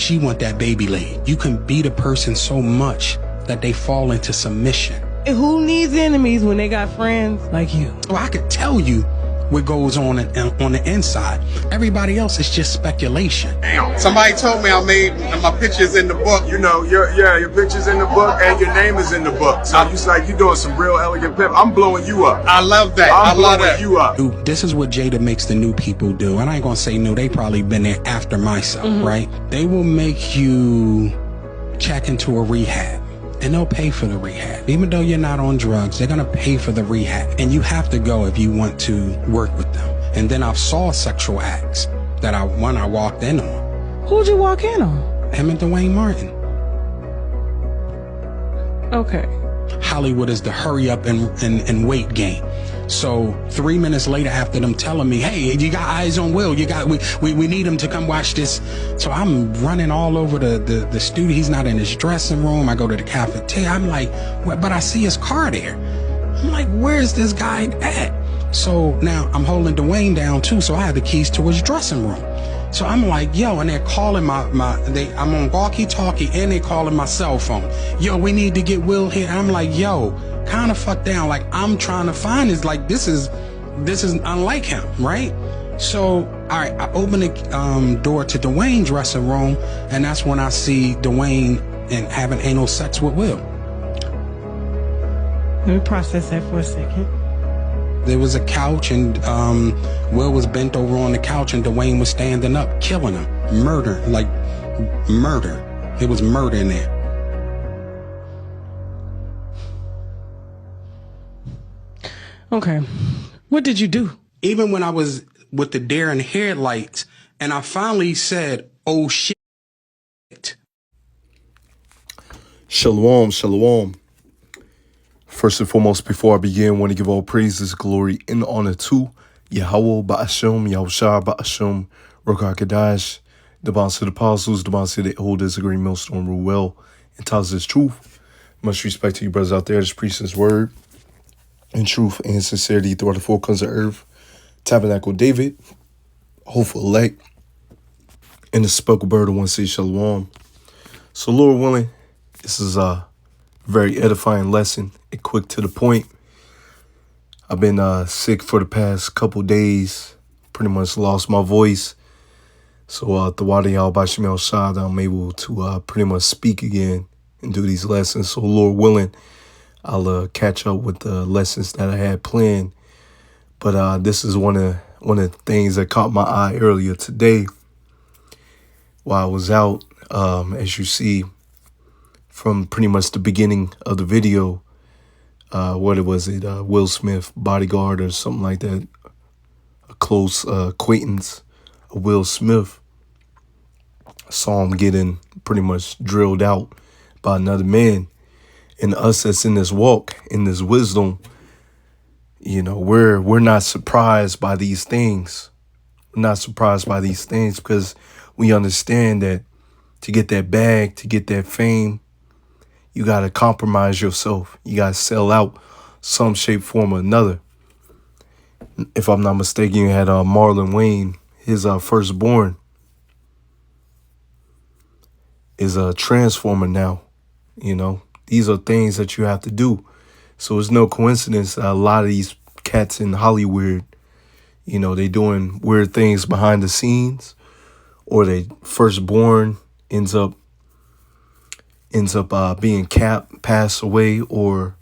she want that baby laid. You can beat a person so much that they fall into submission. And who needs enemies when they got friends like you? Well, I could tell you what goes on the inside. Everybody else is just speculation. Damn. Somebody told me I made my pictures in the book. You know, your picture's in the book and your name is in the book. So you like you doing some real elegant pimp. I'm blowing you up. I love that. I'm blowing you up. Dude, this is what Jada makes the new people do. And I ain't gonna say new. They probably been there after myself, right? They will make you check into a rehab. And they'll pay for the rehab. Even though you're not on drugs, they're gonna pay for the rehab. And you have to go if you want to work with them. And then I saw sexual acts that I walked in on. Who'd you walk in on? Him and Dwayne Martin. Okay. Holly-Werid is the hurry up and wait game. So 3 minutes later, after them telling me, hey, you got eyes on Will, we need him to come watch this. So I'm running all over the studio. He's not in his dressing room. I go to the cafeteria. I'm like, but I see his car there. I'm like, where's this guy at? So now I'm holding Dwayne down too. So I have the keys to his dressing room. So I'm like, yo, and they're calling I'm on walkie-talkie and they calling my cell phone. Yo, we need to get Will here. And I'm like, yo, kind of fucked down. Like, I'm trying to find this. Like, this is unlike him, right? So, all right, I open the door to Dwayne's dressing room, and that's when I see Dwayne and having anal sex with Will. Let me process that for a second. There was a couch, and Will was bent over on the couch, and Dwayne was standing up, killing him. Murder. It was murder in there. Okay. What did you do? Even when I was with the deer and headlights, and I finally said, oh shit. Shalom, shalom. First and foremost, before I begin, I want to give all praises, glory, and honor to Yahweh Ba'ashim, Yahushua Ba'ashim, Ruach HaKodesh, the bonds to the apostles, the bonds to the elders, the great millstone rule well, and tells us truth. Much respect to you brothers out there that's preaching his word in truth and sincerity throughout the four corners of earth. Tabernacle David, hopeful elect, and the speckled bird of one say shalom. So Lord willing, this is a very edifying lesson and quick to the point. I've been sick for the past couple days, pretty much lost my voice. So the water y'all by Shemel Shad, I'm able to pretty much speak again and do these lessons. So Lord willing, I'll catch up with the lessons that I had planned. But this is one of the things that caught my eye earlier today while I was out. As you see from pretty much the beginning of the video, what was it, Will Smith bodyguard or something like that, a close acquaintance of Will Smith, saw him getting pretty much drilled out by another man. And us that's in this walk, in this wisdom, you know, we're not surprised by these things. We're not surprised by these things because we understand that to get that bag, to get that fame, you got to compromise yourself. You got to sell out some shape, form, or another. If I'm not mistaken, you had Marlon Wayne, his firstborn, is a transformer now, you know. These are things that you have to do. So it's no coincidence that a lot of these cats in Holly-Werid, you know, they doing weird things behind the scenes, or they firstborn ends up being capped, passed away, or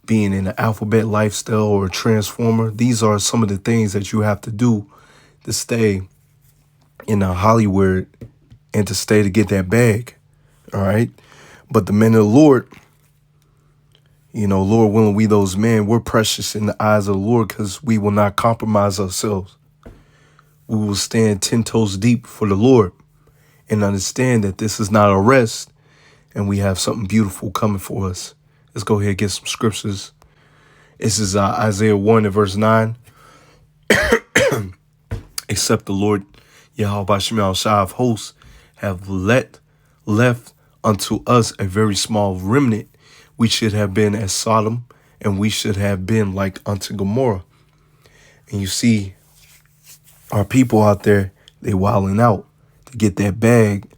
being in an alphabet lifestyle or a transformer. These are some of the things that you have to do to stay in Holly-Werid and to stay to get that bag. All right. But the men of the Lord, you know, Lord willing, we those men, we're precious in the eyes of the Lord because we will not compromise ourselves. We will stand 10 toes deep for the Lord and understand that this is not a rest and we have something beautiful coming for us. Let's go ahead and get some scriptures. This is Isaiah 1 and verse 9. Except the Lord, Yahweh Shemel Shah of hosts, have left unto us a very small remnant, we should have been as Sodom, and we should have been like unto Gomorrah. And you see our people out there, they wilding out to get that bag,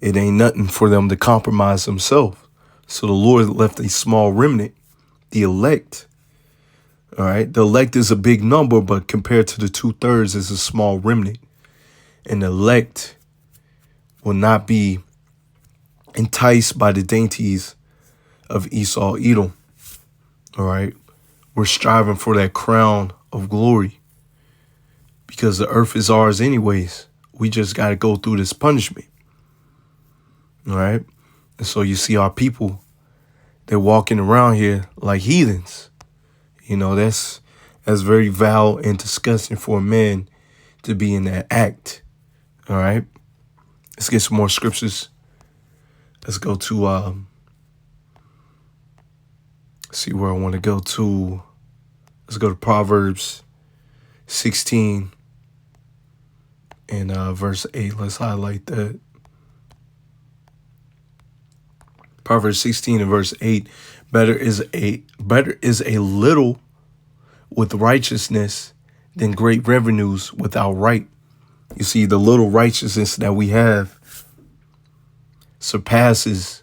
It ain't nothing for them to compromise themselves. So the Lord left a small remnant, the elect. All right. The elect is a big number, but compared to the 2/3 is a small remnant. And the elect will not be enticed by the dainties of Esau, Edom. All right. We're striving for that crown of glory because the earth is ours anyways. We just got to go through this punishment. All right. And so you see our people, they're walking around here like heathens. You know, that's very vile and disgusting for a man to be in that act. All right. Let's get some more scriptures. Let's go to, see where I want to go to. Let's go to Proverbs 16 and verse 8. Let's highlight that. Proverbs 16 and verse 8. Better is a little with righteousness than great revenues without right. You see, the little righteousness that we have surpasses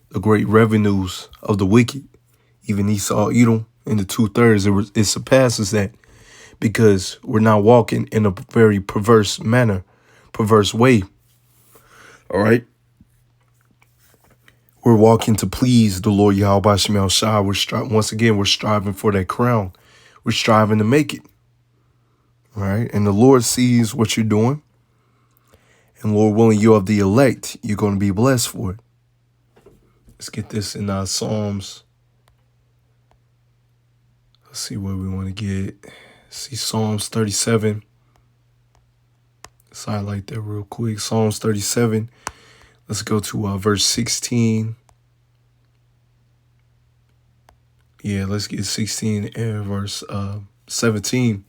the great revenues of the wicked. Even Esau, Edom, in the 2/3, it surpasses that because we're not walking in a very perverse manner, perverse way. All right. We're walking to please the Lord Yahweh Shem Shai. Once again, we're striving for that crown. We're striving to make it. All right. And the Lord sees what you're doing. And Lord willing, you of the elect, you're going to be blessed for it. Let's get this in Psalms. Let's see where we want to get. See Psalms 37. Let's highlight that real quick. Psalms 37. Let's go to verse 16. Yeah, let's get 16 and verse 17.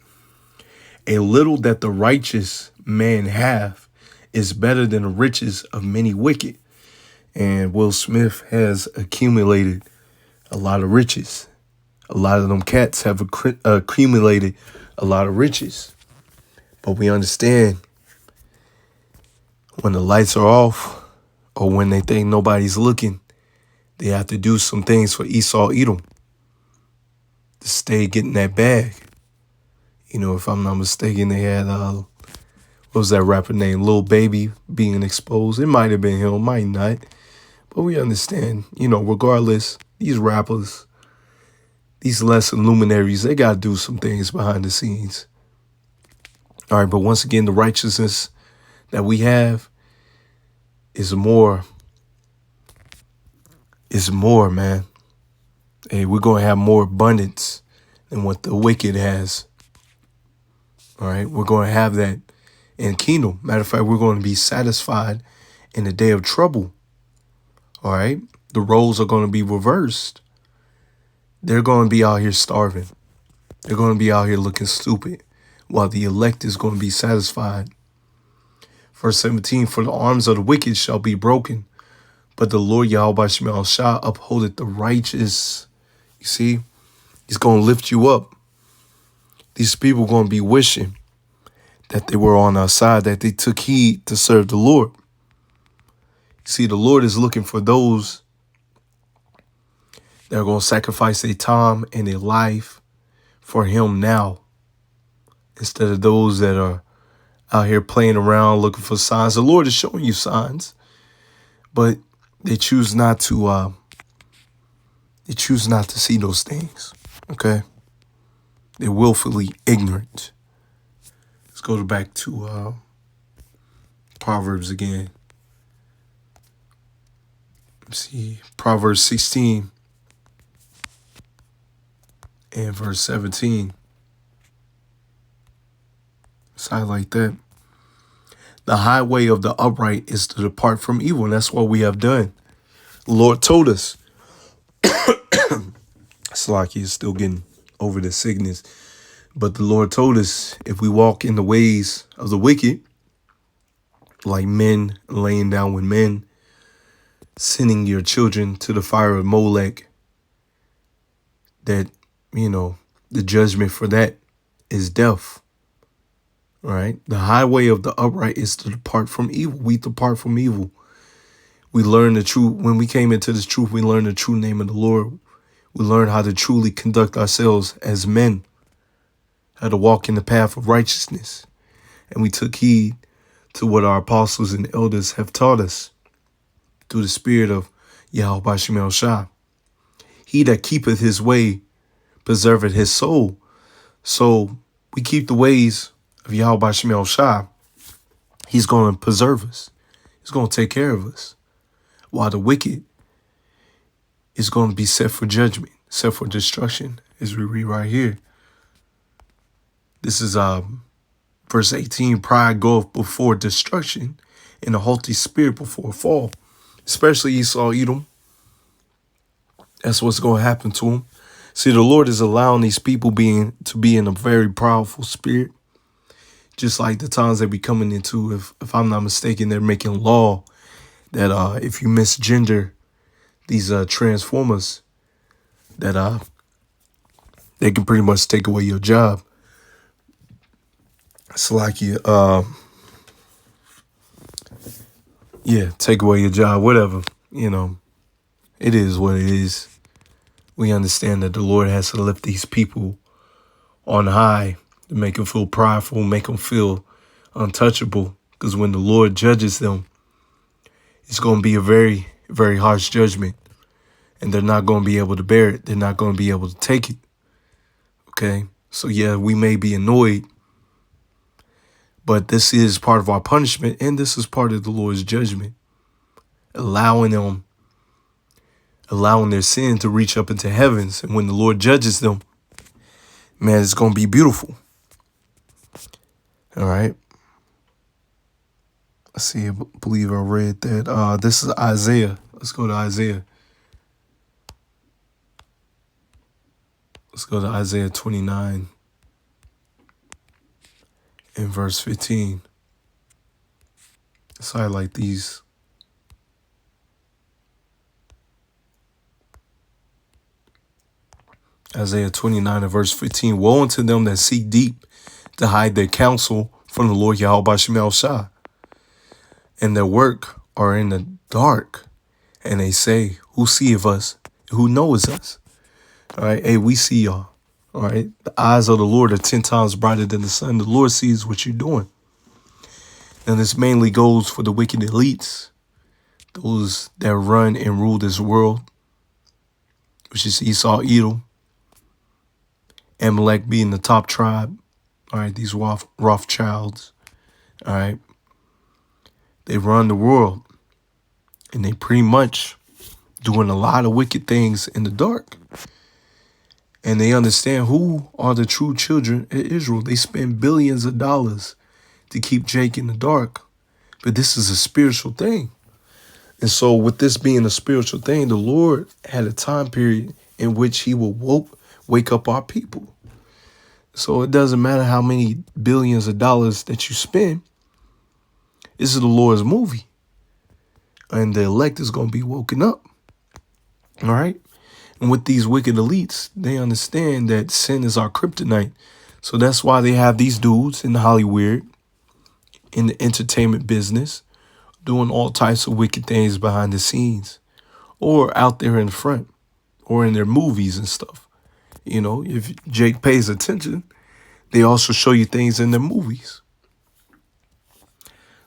A little that the righteous man have is better than the riches of many wicked. And Will Smith has accumulated a lot of riches. A lot of them cats have accumulated a lot of riches. But we understand when the lights are off or when they think nobody's looking, they have to do some things for Esau, Edom to stay getting that bag. You know, if I'm not mistaken, they had, what was that rapper name? Lil Baby being exposed. It might have been him, might not. But we understand, you know, regardless, these rappers, these lesser luminaries, they got to do some things behind the scenes. All right, but once again, the righteousness that we have is more, man. Hey, we're going to have more abundance than what the wicked has. All right, we're going to have that in kingdom. Matter of fact, we're going to be satisfied in the day of trouble. All right, the roles are going to be reversed. They're going to be out here starving. They're going to be out here looking stupid while the elect is going to be satisfied. Verse 17, for the arms of the wicked shall be broken, but the Lord Yahweh Shem Shai upholdeth the righteous. You see, he's going to lift you up. These people are going to be wishing that they were on our side, that they took heed to serve the Lord. You see, the Lord is looking for those that are going to sacrifice their time and their life for him now, instead of those that are out here playing around looking for signs. The Lord is showing you signs, but they choose not to. They choose not to see those things. Okay, they're willfully ignorant. Let's go back to Proverbs again. Let's see, Proverbs 16 and verse 17. Let's highlight that. The highway of the upright is to depart from evil. And that's what we have done. The Lord told us. It's like he's still getting over the sickness. But the Lord told us, if we walk in the ways of the wicked, like men laying down with men, sending your children to the fire of Molech, that, you know, the judgment for that is death. Right? The highway of the upright is to depart from evil. We depart from evil. We learned the truth. When we came into this truth, we learned the true name of the Lord. We learned how to truly conduct ourselves as men, how to walk in the path of righteousness. And we took heed to what our apostles and elders have taught us through the spirit of Yahweh Bashem El Shah. He that keepeth his way preserveth his soul. So we keep the ways of Yahweh Bashem El Shah. He's going to preserve us. He's going to take care of us. While the wicked is going to be set for judgment, set for destruction, as we read right here. This is verse 18. Pride goeth before destruction, and a haughty spirit before a fall. Especially Esau, Edom. That's what's going to happen to him. See, the Lord is allowing these people to be in a very powerful spirit. Just like the times they be coming into, if I'm not mistaken, they're making law that if you misgender these transformers, that they can pretty much take away your job. It's like take away your job, whatever. It is what it is. We understand that the Lord has to lift these people on high to make them feel prideful, make them feel untouchable. Because when the Lord judges them, it's going to be a very, very harsh judgment. And they're not going to be able to bear it. They're not going to be able to take it. Okay? So, yeah, we may be annoyed. But this is part of our punishment. And this is part of the Lord's judgment. Allowing their sin to reach up into heavens. And when the Lord judges them, man, it's going to be beautiful. All right. Let's see. I believe I read that. This is Isaiah. Let's go to Isaiah. Let's go to Isaiah 29 and verse 15. Let's highlight these. Isaiah 29 and verse 15. Woe unto them that seek deep to hide their counsel from the Lord Yahweh Bashem El Shah. And their work are in the dark. And they say, who seeth us? Who knows us? All right. Hey, we see y'all. All right. The eyes of the Lord are 10 times brighter than the sun. The Lord sees what you're doing. And this mainly goes for the wicked elites, those that run and rule this world, which is Esau, Edom, Amalek being the top tribe. All right. These Rothschilds. All right. They run the world. And they pretty much doing a lot of wicked things in the dark. And they understand who are the true children of Israel. They spend billions of dollars to keep Jake in the dark. But this is a spiritual thing. And so with this being a spiritual thing, the Lord had a time period in which he will wake up our people. So it doesn't matter how many billions of dollars that you spend. This is the Lord's movie. And the elect is going to be woken up. All right. And with these wicked elites, they understand that sin is our kryptonite. So that's why they have these dudes in Holly-Werid, in the entertainment business, doing all types of wicked things behind the scenes or out there in front or in their movies and stuff. If Jake pays attention, they also show you things in their movies.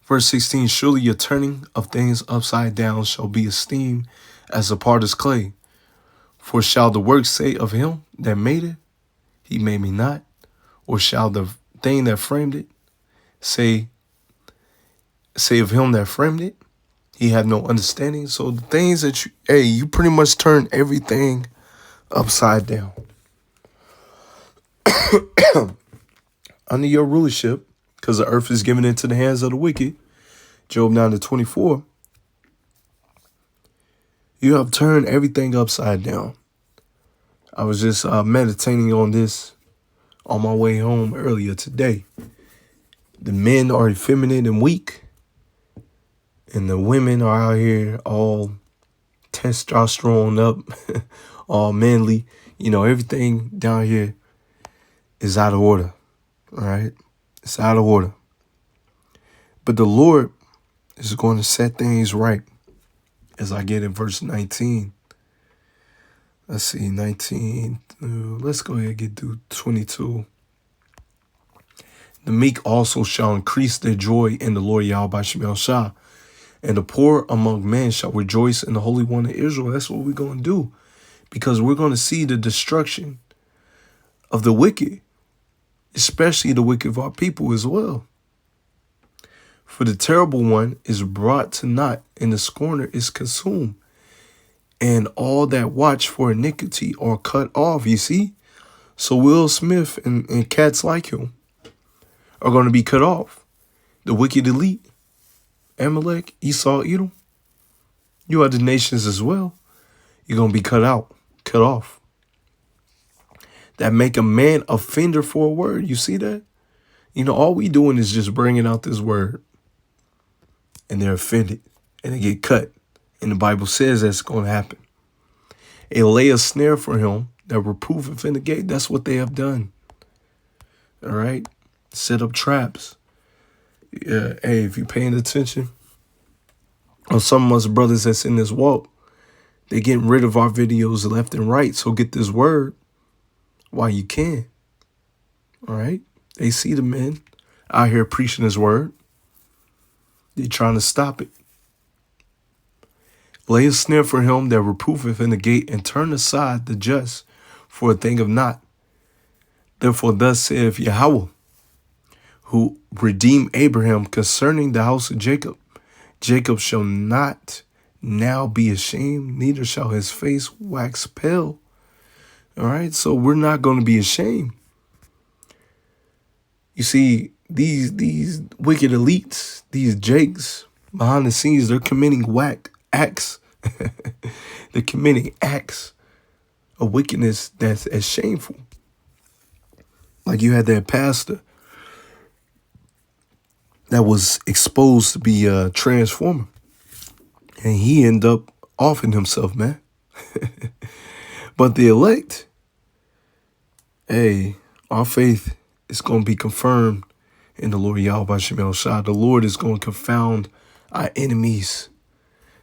Verse 16, surely your turning of things upside down shall be esteemed as a potter's clay. For shall the work say of him that made it, he made me not? Or shall the thing that framed it say of him that framed it, he had no understanding? So the things that you pretty much turn everything upside down. Under your rulership, because the earth is given into the hands of the wicked, Job 9:24, you have turned everything upside down. I was just meditating on this on my way home earlier today. The men are effeminate and weak, and the women are out here all testosterone up, all manly. Everything down here is out of order. All right. It's out of order. But the Lord is going to set things right. as I get in verse 19. Let's see, 19. Let's go ahead and get through 22. The meek also shall increase their joy in the Lord Yahweh Shem Shah, and the poor among men shall rejoice in the Holy One of Israel. That's what we're going to do, because we're going to see the destruction of the wicked, especially the wicked of our people as well. For the terrible one is brought to naught, and the scorner is consumed, and all that watch for iniquity are cut off. You see? So Will Smith and cats like him are going to be cut off. The wicked elite, Amalek, Esau, Edom, you are the nations as well. You're going to be cut off. That make a man offender for a word. You see that? You know, all we doing is just bringing out this word, and they're offended, and they get cut. And the Bible says that's going to happen. It lay a snare for him that reproveth in the gate. That's what they have done. All right? Set up traps. Yeah, hey, if you're paying attention, on some of us brothers that's in this walk, they're getting rid of our videos left and right. So get this word while you can. All right? They see the men out here preaching his word. They're trying to stop it. Lay a snare for him that reproveth in the gate, and turn aside the just for a thing of naught. Therefore thus saith Yahweh, who redeemed Abraham concerning the house of Jacob. Jacob shall not now be ashamed, neither shall his face wax pale. All right, so we're not going to be ashamed. You see, these wicked elites, these jakes behind the scenes, they're committing whack acts. They're committing acts of wickedness that's as shameful. Like you had that pastor that was exposed to be a transformer, and he ended up offing himself, man. But the elect, hey, our faith is going to be confirmed in the Lord Yahweh Shem Shah. The Lord is going to confound our enemies.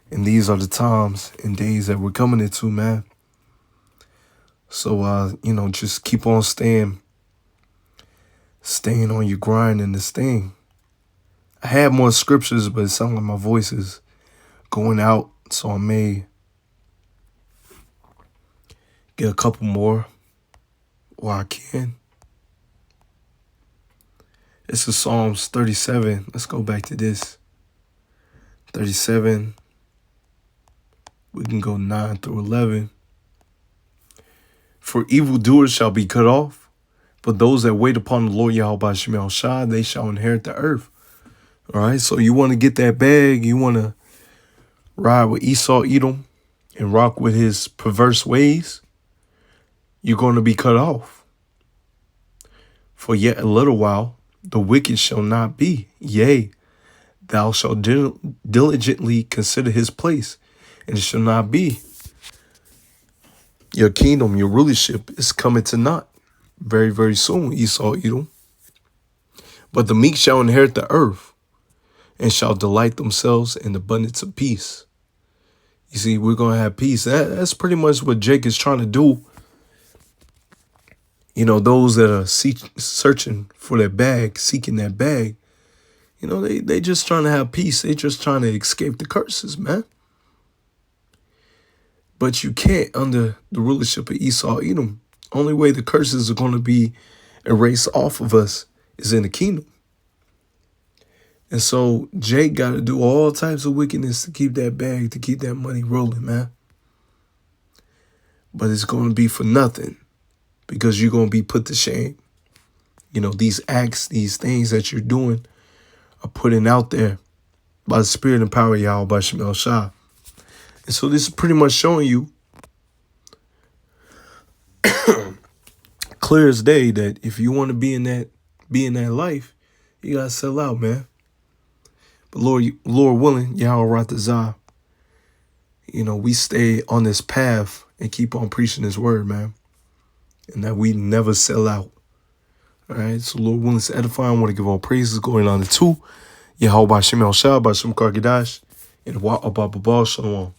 And these are the times and days that we're coming into, man. So, just keep on staying on your grind in this thing. I have more scriptures, but it sounds like my voice is going out, so I may get a couple more while I can. This is Psalms 37. Let's go back to this. 37. We can go 9 through 11. For evildoers shall be cut off, but those that wait upon the Lord Yahweh Shem Shah, they shall inherit the earth. All right, so you want to get that bag, you want to ride with Esau, Edom, and rock with his perverse ways, you're going to be cut off. For yet a little while, the wicked shall not be. Yea, thou shalt diligently consider his place, and it shall not be. Your kingdom, your rulership is coming to naught very, very soon, Esau, Edom. But the meek shall inherit the earth, and shall delight themselves in abundance of peace. You see, we're going to have peace. That's pretty much what Jake is trying to do. You know, those that are searching for that bag, seeking that bag, you know, they just trying to have peace. They just trying to escape the curses, man. But you can't under the rulership of Esau, Edom. Only way the curses are going to be erased off of us is in the kingdom. And so Jake got to do all types of wickedness to keep that bag, to keep that money rolling, man. But it's going to be for nothing, because you're going to be put to shame. You know, these acts, these things that you're doing are putting out there by the spirit and power of Yahweh Shem Shah. And so this is pretty much showing you clear as day that if you want to be in that life, you got to sell out, man. But Lord willing, Yahweh Ratazah, you know, we stay on this path and keep on preaching his word, man. And that we never sell out. All right. So Lord willing, to edify, I want to give all praises going on to Yahweh Shem El Shah, Bashem Karkadash, and Wa Abba Shalom.